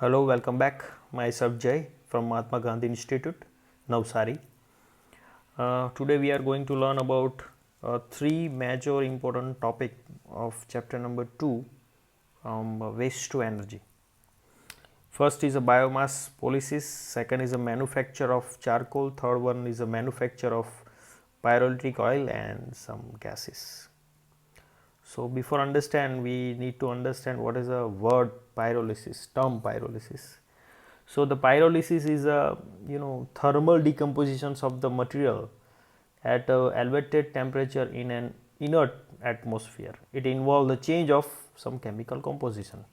Hello, welcome back. Myself Jay from Mahatma Gandhi Institute, Navsari. Today we are going to learn about three major important topic of chapter number 2, waste to energy. First is a biomass policies, second is a manufacture of charcoal, third one is a manufacture of pyrolytic oil and some gases. So before understand, we need to understand what is a word pyrolysis, term pyrolysis. So the pyrolysis is a thermal decompositions of the material at a elevated temperature in an inert atmosphere. It involves the change of some chemical composition.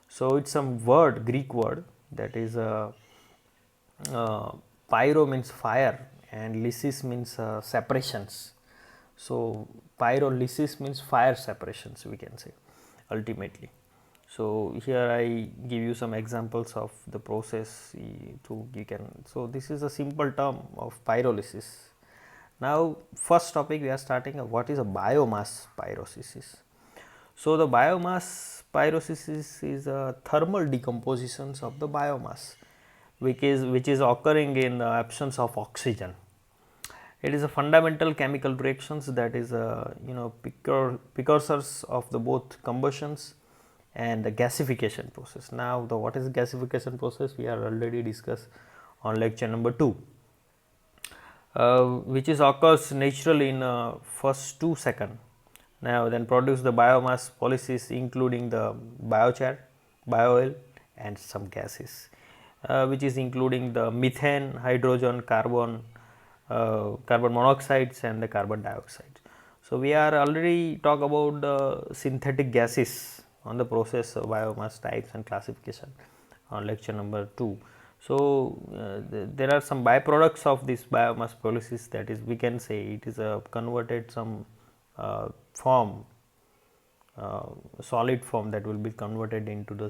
So it's some word, Greek word, that is pyro means fire and lysis means separations. So pyrolysis means fire separations, we can say ultimately. So here I give you some examples of the process to you can. So this is a simple term of pyrolysis. Now first topic we are starting, what is a biomass pyrolysis. So the biomass pyrolysis is a thermal decompositions of the biomass which is occurring in the absence of oxygen. It is a fundamental chemical reactions that is precursors of the both combustions and the gasification process. Now the what is gasification process we are already discussed on lecture number 2, which is occurs naturally in first 2 seconds. Now then produce the biomass policies including the biochar, bio-oil and some gases, which is including the methane, hydrogen, carbon, carbon monoxides and the carbon dioxide. So we are already talk about the synthetic gases on the process of biomass types and classification on lecture number 2. So there are some byproducts of this biomass pyrolysis, that is we can say it is a converted some form, solid form that will be converted into the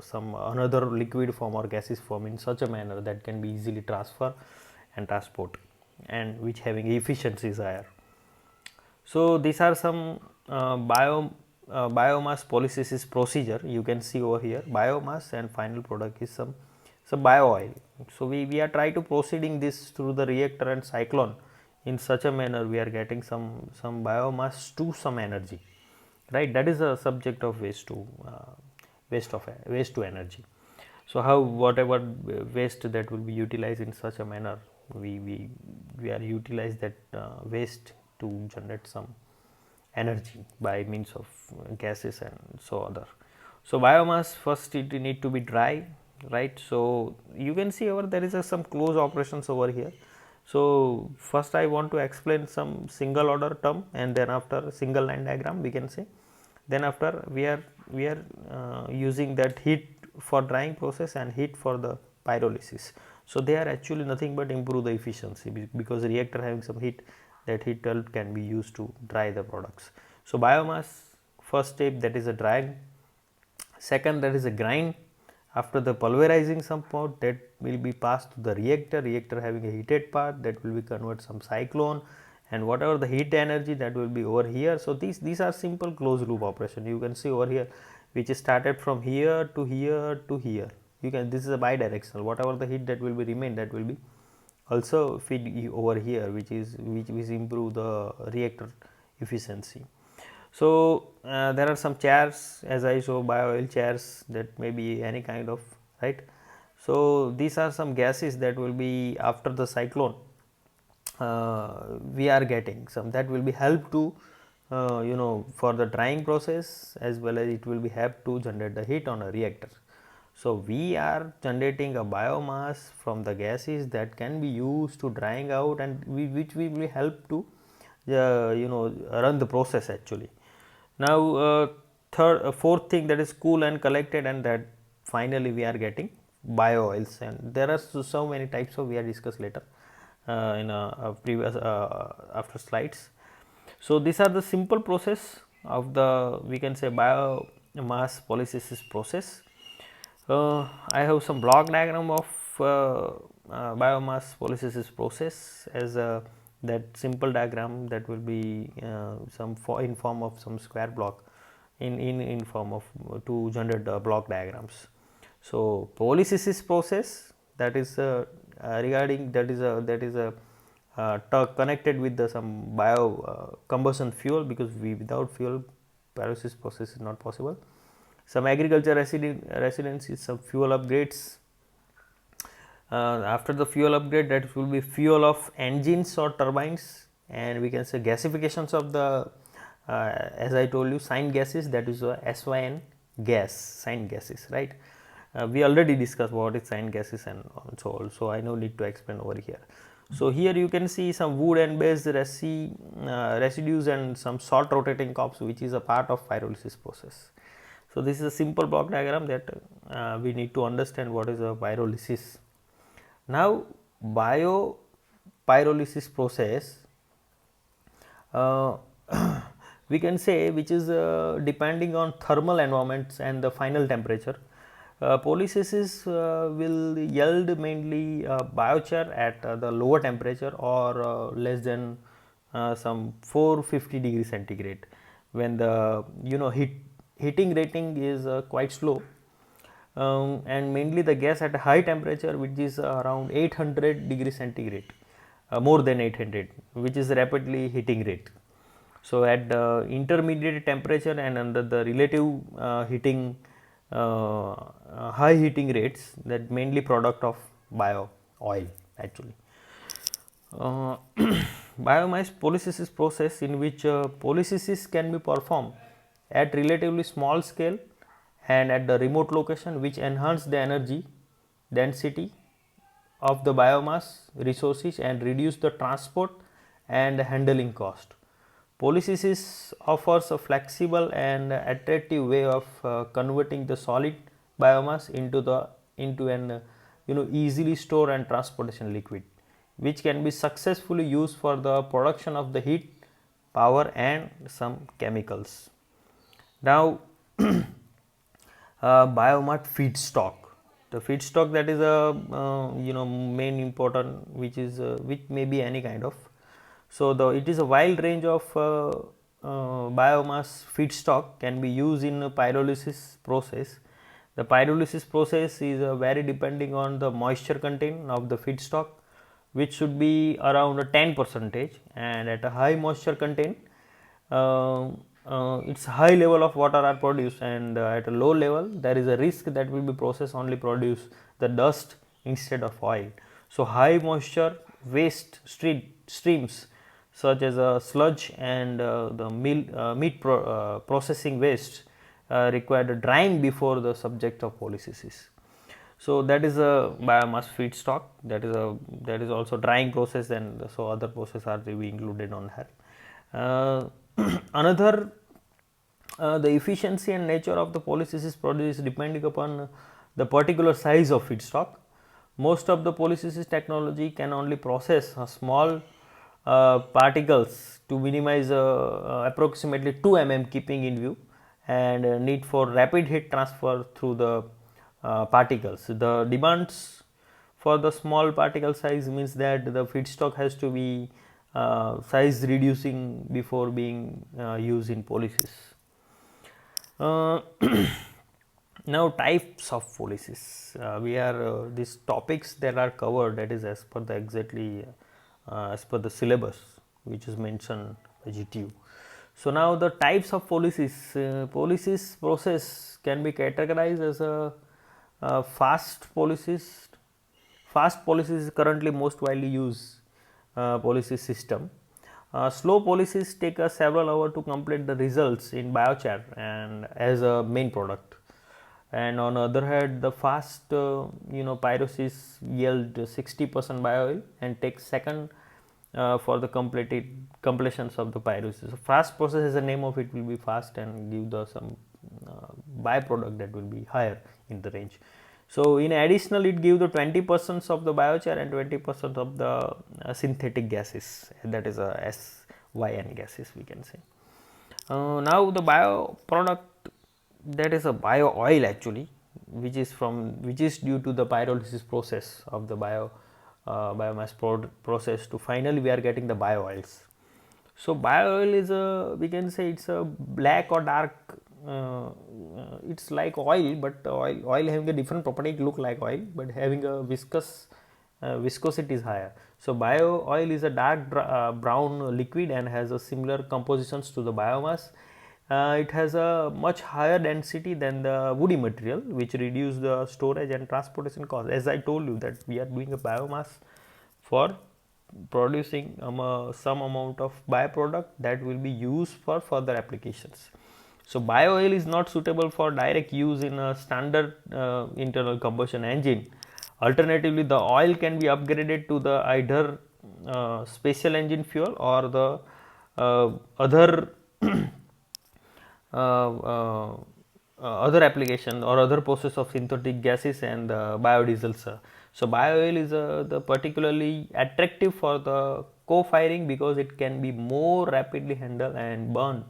some another liquid form or gaseous form in such a manner that can be easily transfer and transport and which having efficiency is higher. So these are some biomass pyrolysis procedure. You can see over here biomass and final product is some bio oil. So we are trying to proceeding this through the reactor and cyclone in such a manner we are getting some biomass to some energy, right? That is a subject of waste to energy. So how whatever waste that will be utilized in such a manner, we are utilize that waste to generate some energy by means of gases and so other. So biomass first it need to be dry, right? So you can see over there is some close operations over here. So first I want to explain some single order term and then after single line diagram we can say. Then after we are using that heat for drying process and heat for the pyrolysis. So they are actually nothing but improve the efficiency because the reactor having some heat, that heat can be used to dry the products. So biomass first step, that is a drying, second that is a grind. After the pulverizing some part, that will be passed to the reactor having a heated part that will be convert some cyclone and whatever the heat energy that will be over here. So these are simple closed loop operation. You can see over here which is started from here to here to here. You can, this is a bidirectional, whatever the heat that will be remain that will be also feed over here, which improve the reactor efficiency. So there are some chairs as I show, bio oil chairs that may be any kind of, right. So these are some gases that will be after the cyclone we are getting some that will be help to for the drying process, as well as it will be help to generate the heat on a reactor. So we are generating a biomass from the gases that can be used to drying out and which we will help to run the process actually. Now fourth thing, that is cool and collected, and that finally we are getting bio oils, and there are so many types of we are discuss later in a previous after slides. So these are the simple process of the, we can say, biomass pyrolysis process. I have some block diagram of biomass pyrolysis process as that simple diagram that will be some in form of some square block in form of to generate block diagrams. So polysynthesis process, that is regarding that is a connected with the some bio combustion fuel, because without fuel pyrolysis process is not possible. Some agriculture residency, some fuel upgrades. After the fuel upgrade, that will be fuel of engines or turbines, and we can say gasifications of the as I told you, syn gases, that is SYN gas, syn gases, right. We already discussed what is syn gases and so on, so I no need to explain over here. So here you can see some wood and based residues and some salt rotating corps, which is a part of pyrolysis process. So this is a simple block diagram that we need to understand what is a pyrolysis. Now biopyrolysis process, uh, we can say, which is depending on thermal environments and the final temperature. Polysynthesis will yield mainly biochar at the lower temperature or less than some 450 degree centigrade, when the heating rating is quite slow, and mainly the gas at a high temperature, which is around 800 degree centigrade, more than 800, which is rapidly heating rate. So at the intermediate temperature and under the relative heating high heating rates, that mainly product of bio oil actually. Biomass polysynthesis process, in which polysynthesis can be performed at relatively small scale and at the remote location, which enhance the energy density of the biomass resources and reduce the transport and handling cost. Polysynthesis offers a flexible and attractive way of converting the solid biomass into an easily store and transportation liquid, which can be successfully used for the production of the heat, power, and some chemicals. Now biomass feedstock. The feedstock, that is a main important, which may be any kind of. So it is a wide range of biomass feedstock can be used in a pyrolysis process. The pyrolysis process is very depending on the moisture content of the feedstock, which should be around a 10%, and at a high moisture content, its high level of water are produced, and at a low level there is a risk that will be process only produce the dust instead of oil. So high moisture waste streams such as sludge and the meat processing waste require drying before the subject of polysynthesis. So that is a biomass feedstock, that is also drying process, and so other process are to be included on here. Another the efficiency and nature of the polysynthesis produce depending upon the particular size of feedstock. Most of the polysynthesis technology can only process a small particles to minimize approximately 2 mm keeping in view, and need for rapid heat transfer through the particles. The demands for the small particle size means that the feedstock has to be size reducing before being used in polysys. Now types of polysys. We are these topics that are covered, that is as per the exactly as per the syllabus which is mentioned by GTU. So now the types of polysys. Polysys process can be categorized as a fast polysys. Fast polysys is currently most widely used polysys system. Slow polysys take us several hours to complete the results in biochar and as a main product. And on the other hand, the fast pyrolysis yield 60% bio-oil and takes second for the completions of the pyrolysis. So fast process, as the name of it, will be fast and give the some byproduct that will be higher in the range. So in additional, it gives the 20% of the biochar and 20% of the synthetic gases, that is a SYN gases we can say. Now the bio product, that is a bio oil actually, which is due to the pyrolysis process of the biomass process to finally we are getting the bio oils. So bio oil is a, we can say it's a black or dark it's like oil, but oil having a different property, it look like oil, but having a viscosity is higher. So bio oil is a dark brown liquid and has a similar compositions to the biomass. It has a much higher density than the woody material, which reduce the storage and transportation cost. As I told you that we are doing a biomass for producing some amount of byproduct that will be used for further applications. So bio oil is not suitable for direct use in a standard internal combustion engine. Alternatively, the oil can be upgraded to the either special engine fuel or the other other application or other process of synthetic gases and biodiesel. So bio oil is the particularly attractive for the co-firing because it can be more rapidly handled and burned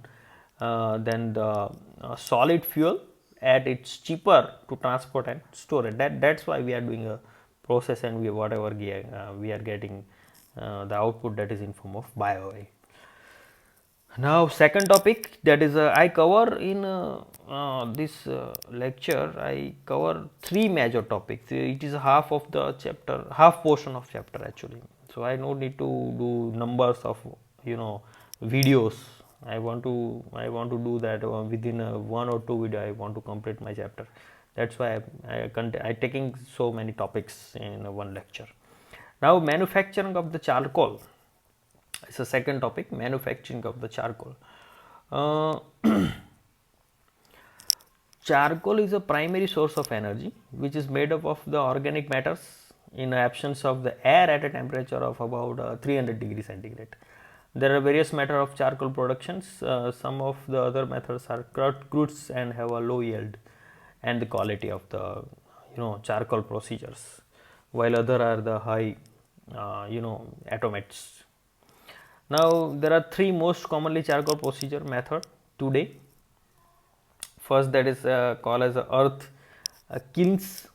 than the solid fuel, and it's cheaper to transport and store it. That's why we are doing a process, and whatever we are getting the output, that is in form of bio oil. Now second topic, that is I cover in this lecture, I cover three major topics. It is half of the chapter, half portion of chapter actually. So I no need to do numbers of videos. I want to do that within one or two video. I want to complete my chapter. That's why I taking so many topics in one lecture. Now manufacturing of the charcoal. It's the second topic, manufacturing of the charcoal. Charcoal is a primary source of energy which is made up of the organic matters in absence of the air at a temperature of about 300 degrees centigrade. There are various methods of charcoal productions. Some of the other methods are crude and have a low yield and the quality of the charcoal procedures, while other are the high automates. Now there are three most commonly charcoal procedure method today. First, that is called as earth kilns,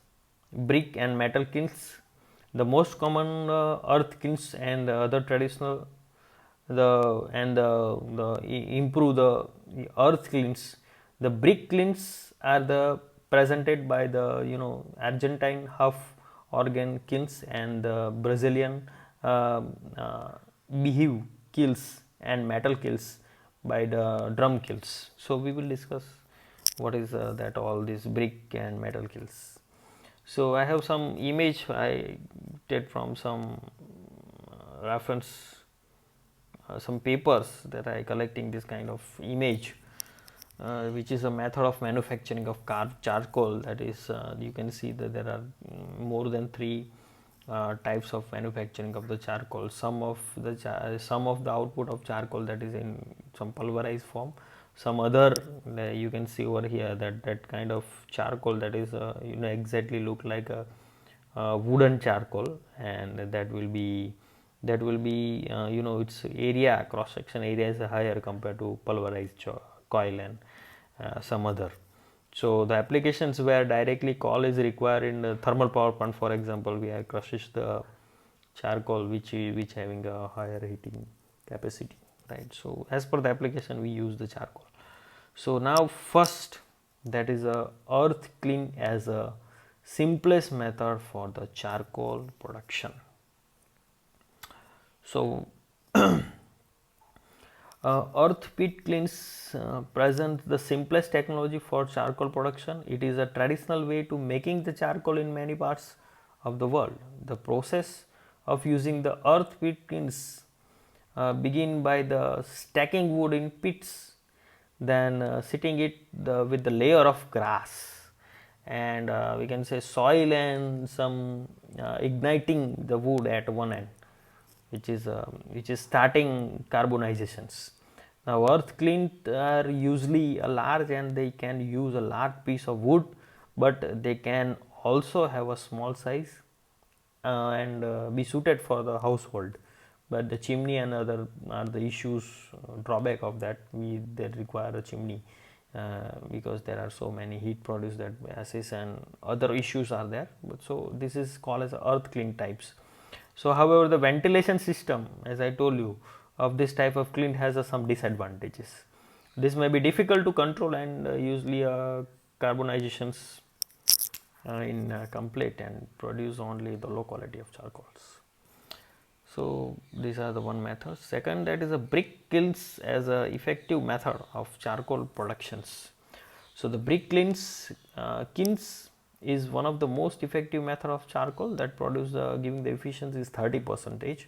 brick and metal kilns. The most common earth kilns and other traditional improve the earth kilns. The brick kilns are the presented by the Argentine half organ kilns and the Brazilian behave kilns and metal kilns by the drum kilns. So we will discuss what is that all these brick and metal kilns. So I have some image I did from some reference, some papers that I collecting this kind of image, which is a method of manufacturing of charcoal. That is, you can see that there are more than three types of manufacturing of the charcoal. Some of the output of charcoal that is in some pulverized form. Some other you can see over here that kind of charcoal that is exactly look like a wooden charcoal, and that will be its area, cross section area is higher compared to pulverized coil and some other. So the applications where directly coal is required in the thermal power plant, for example, we have crushes the charcoal which having a higher heating capacity, right? So as per the application we use the charcoal. So now first, that is a earth kiln as a simplest method for the charcoal production. So earth pit kilns present the simplest technology for charcoal production. It is a traditional way to making the charcoal in many parts of the world. The process of using the earth pit kilns begin by the stacking wood in pits, then sitting it with the layer of grass, and we can say soil and some igniting the wood at one end, which is starting carbonizations. Now earth kilns are usually a large and they can use a large piece of wood, but they can also have a small size and be suited for the household. But the chimney and other are the issues, drawback of that. They require a chimney because there are so many heat produced that gases and other issues are there. But so this is called as earth kiln types. So however, the ventilation system, as I told you, of this type of kiln has some disadvantages. This may be difficult to control, and usually carbonizations incomplete and produce only the low quality of charcoals. So these are the one method. Second, that is a brick kilns as a effective method of charcoal productions. So the brick kilns is one of the most effective method of charcoal that produce giving the efficiency is 30%.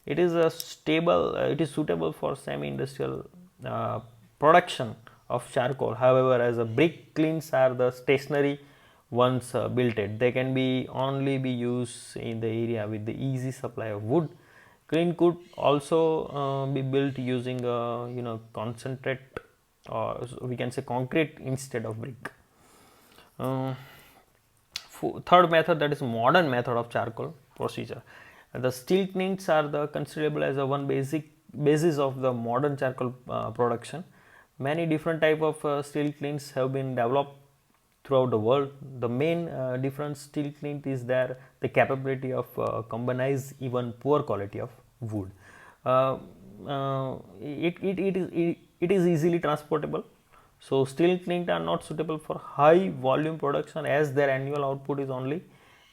It is a stable. It is suitable for semi-industrial production of charcoal. However, as a brick kilns are the stationary ones built it, they can be only be used in the area with the easy supply of wood. Kiln could also be built using concentrate, or we can say concrete instead of brick. Third method, that is modern method of charcoal procedure. The steel kilns are the considerable as a one basis of the modern charcoal production. Many different type of steel kilns have been developed throughout the world. The main difference steel kiln is there the capability of combines even poor quality of wood. It is easily transportable. So steel kilns are not suitable for high volume production, as their annual output is only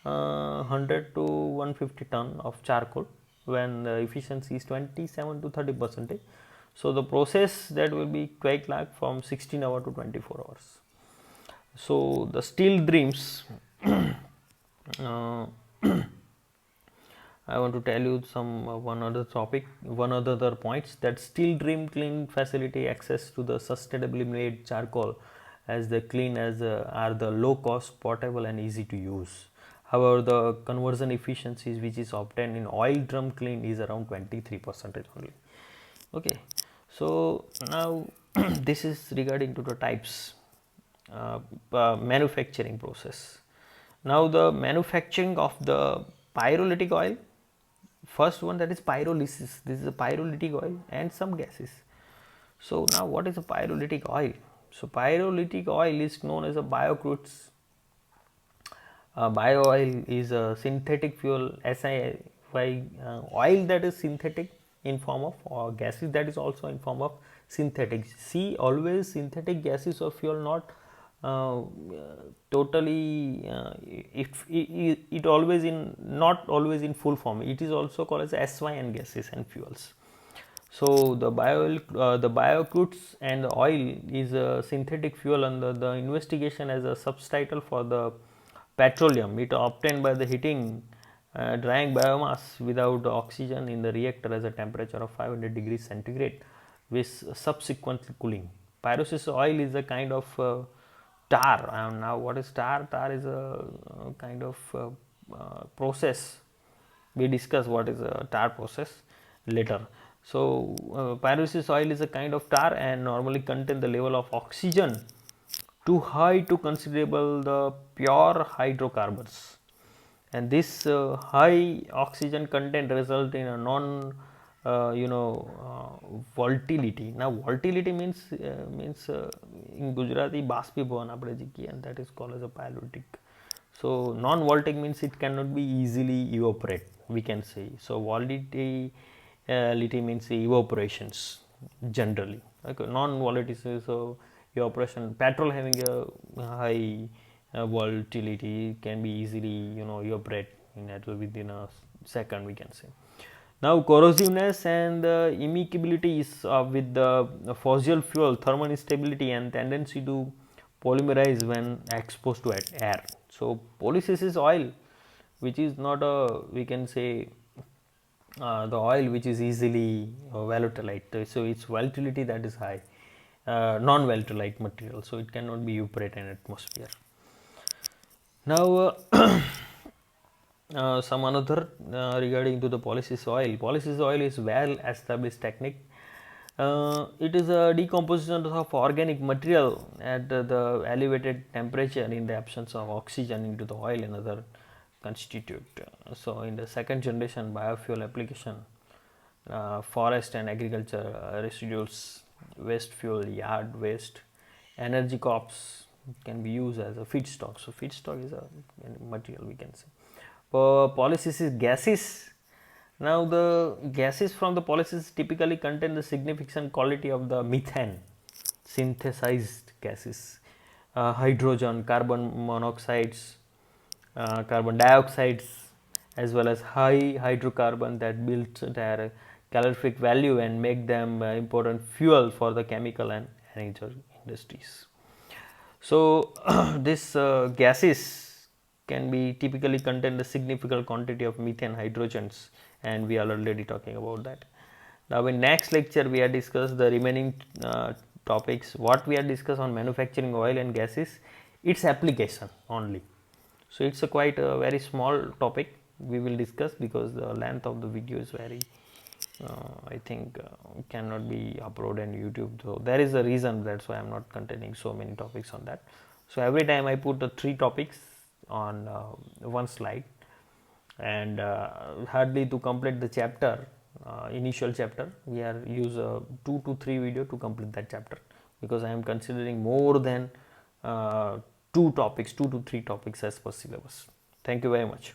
100 to 150 ton of charcoal, when the efficiency is 27 to 30%. So the process that will be quite like from 16 hours to 24 hours. So the steel dreams I want to tell you some one other topic, one other points, that steel dream kiln facility access to the sustainably made charcoal as the clean as are the low cost, portable and easy to use. However, the conversion efficiencies which is obtained in oil drum kiln is around 23% only. Okay, so now this is regarding to the types manufacturing process. Now the manufacturing of the pyrolytic oil, first one, that is pyrolysis. This is a pyrolytic oil and some gases. So now what is a pyrolytic oil? So pyrolytic oil is known as a biocrudes. Bio oil is a synthetic fuel, oil that is synthetic in form of, or gases that is also in form of synthetic. See, always synthetic gases or fuel, not totally it always in, not always in full form. It is also called as SYN gases and fuels. So the biocrudes and the oil is a synthetic fuel under the investigation as a subtitle for the petroleum. It obtained by the heating drying biomass without oxygen in the reactor as a temperature of 500 degrees centigrade with subsequently cooling. Pyrolysis oil is a kind of tar. And now what is tar? Tar is a kind of process. We discuss what is a tar process later. So pyrolysis oil is a kind of tar and normally contain the level of oxygen too high to considerable the pure hydrocarbons, and this high oxygen content result in a non volatility. Now volatility means in Gujarati baspibhavan આપણે જે કહીએ, and that is called as a pyrolytic. So non-voltaic means it cannot be easily evaporate, we can say. So volatility means evaporations generally. Okay, non-volatility, so evaporation. Petrol having a high volatility can be easily evaporate within a second, we can say. Now corrosiveness and immissibility is with the fossil fuel, thermal instability and tendency to polymerize when exposed to air. So polysis oil, which is not a, we can say the oil which is easily volatilite. So its volatility that is high, non-volatilite material, so it cannot be evaporate in atmosphere. Now some another regarding to the polysis oil. Polysis oil is well established technique. It is a decomposition of organic material at the elevated temperature in the absence of oxygen into the oil and other constitute. So in the second generation biofuel application, forest and agriculture residuals, waste fuel, yard waste, energy crops can be used as a feedstock. So feedstock is a material, we can say. Polysis gases. Now the gases from the polysis typically contain the significant quality of the methane. synthesized gases, hydrogen, carbon monoxides, carbon dioxides, as well as high hydrocarbon that build their calorific value and make them important fuel for the chemical and energy industries. So these gases can be typically contain a significant quantity of methane, hydrogens, and we are already talking about that. Now in next lecture we are discuss the remaining topics. What we are discuss on manufacturing oil and gases, its application only. So it's a quite a very small topic we will discuss, because the length of the video is very I think cannot be uploaded on YouTube. So there is a reason, that's why I'm not containing so many topics on that. So every time I put the 3 topics on one slide, and hardly to complete the chapter, initial chapter, we are use 2 to 3 video to complete that chapter, because I am considering more than 2 to 3 topics as per syllabus. Thank you very much.